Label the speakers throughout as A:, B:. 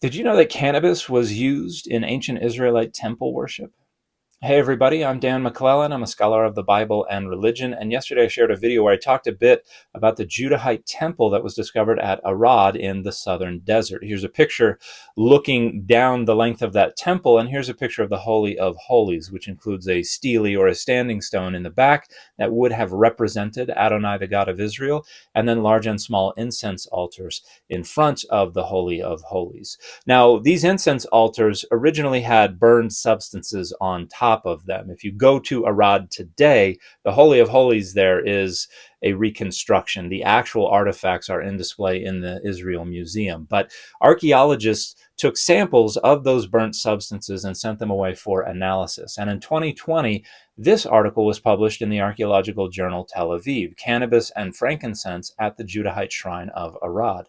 A: Did you know that cannabis was used in ancient Israelite temple worship? Hey everybody, I'm Dan McClellan. I'm a scholar of the Bible and religion, and yesterday I shared a video where I talked a bit about the Judahite temple that was discovered at Arad in the southern desert. Here's a picture looking down the length of that temple, and here's a picture of the Holy of Holies, which includes a stele or a standing stone in the back that would have represented Adonai, the God of Israel, and then large and small incense altars in front of the Holy of Holies. Now, these incense altars originally had burned substances on top of them. If you go to Arad today, the Holy of Holies there is a reconstruction. The actual artifacts are in display in the Israel Museum. But archaeologists took samples of those burnt substances and sent them away for analysis. And in 2020, this article was published in the archaeological journal Tel Aviv, Cannabis and Frankincense at the Judahite Shrine of Arad.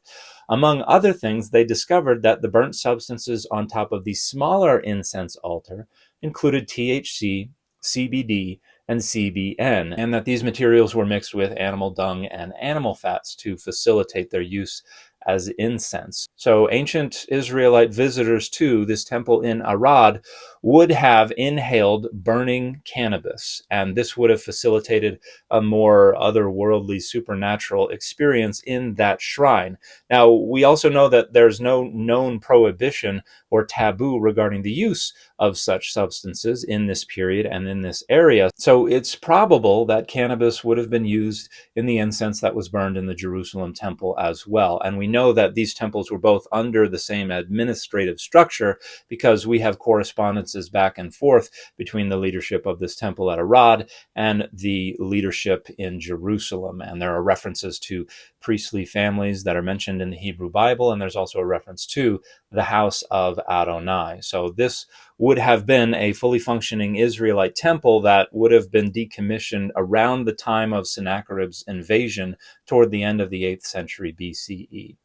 A: Among other things, they discovered that the burnt substances on top of the smaller incense altar included THC, CBD, and CBN, and that these materials were mixed with animal dung and animal fats to facilitate their use as incense. So ancient Israelite visitors to this temple in Arad would have inhaled burning cannabis, and this would have facilitated a more otherworldly, supernatural experience in that shrine. Now, we also know that there's no known prohibition or taboo regarding the use of such substances in this period and in this area. So it's probable that cannabis would have been used in the incense that was burned in the Jerusalem temple as well. And we know that these temples were both under the same administrative structure because we have correspondences back and forth between the leadership of this temple at Arad and the leadership in Jerusalem. And there are references to priestly families that are mentioned in the Hebrew Bible, and there's also a reference to the house of Adonai. So this would have been a fully functioning Israelite temple that would have been decommissioned around the time of Sennacherib's invasion toward the end of the 8th century BCE.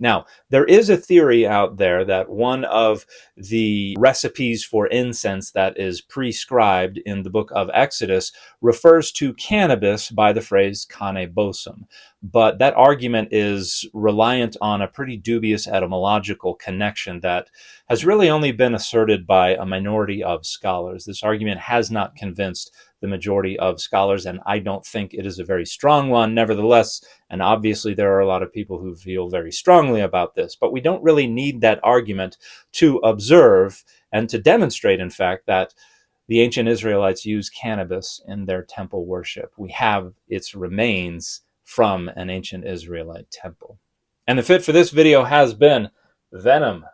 A: Now, there is a theory out there that one of the recipes for incense that is prescribed in the book of Exodus refers to cannabis by the phrase cannabosum. But that argument is reliant on a pretty dubious etymological connection that has really only been asserted by a minority of scholars. This argument has not convinced the majority of scholars, and I don't think it is a very strong one. Nevertheless, and obviously there are a lot of people who feel very strongly about this, but we don't really need that argument to observe and to demonstrate, in fact, that the ancient Israelites used cannabis in their temple worship. We have its remains from an ancient Israelite temple. And the fit for this video has been Venom.